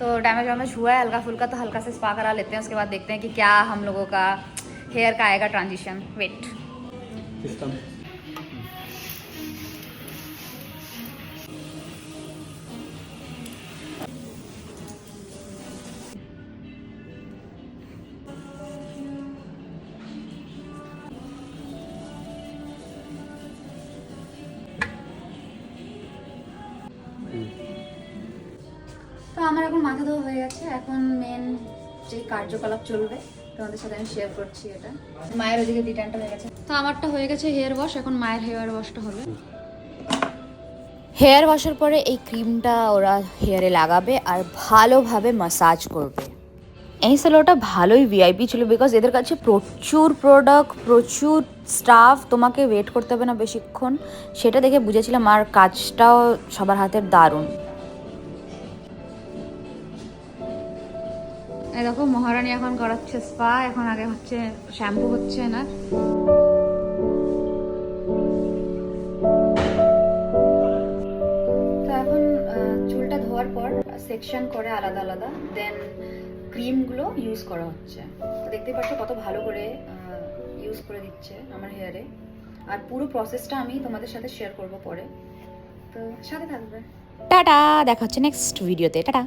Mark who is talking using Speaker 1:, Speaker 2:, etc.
Speaker 1: तो डैमेज वैमेज हुआ है हल्का फुल्का, तो हल्का से स्पा करा लेते हैं, उसके बाद देखते हैं कि क्या हम लोगों का हेयर का आएगा ट्रांजिशन। वेट,
Speaker 2: सिस्टम
Speaker 1: তো আমার এখন মাথা ধোয়া হয়ে গেছে, এখন মেন যে কার্যকলাপ চলবে তোমাদের সাথে আমি শেয়ার করছি। এটা মায়ের ওদিকে ডিটানটা হয়ে গেছে, তো আমারটা হয়ে গেছে হেয়ার ওয়াশ, এখন মায়ের হেয়ার ওয়াশটা হবে।
Speaker 3: হেয়ার ওয়াশের পরে এই ক্রিমটা ওরা হেয়ারে লাগাবে আর ভালোভাবে মাসাজ করবে। এই সেলোটা ভালোই ভিআইপি ছিল, বিকজ এদের কাছে প্রচুর প্রোডাক্ট, প্রচুর স্টাফ, তোমাকে ওয়েট করতে হবে না বেশিক্ষণ, সেটা দেখে বুঝেছিলাম। আর কাজটাও সবার হাতের দারুণ।
Speaker 1: এই দেখো মহারানী এখন করাচ্ছে স্পা, এখন আগে হচ্ছে শ্যাম্পু হচ্ছে না। তো এখন চুলটা ধোয়ার পর সেকশন করে আলাদা আলাদা, দেন ক্রিমগুলো ইউজ করা হচ্ছে। তো দেখতেই পাচ্ছ কত ভালো করে ইউজ করে দিচ্ছে আমার হেয়ারে। আর পুরো প্রসেসটা আমি তোমাদের সাথে শেয়ার করব পরে, তো সাথে থাকবে।
Speaker 3: টাটা, দেখা হচ্ছে নেক্সট ভিডিওতে। টাটা।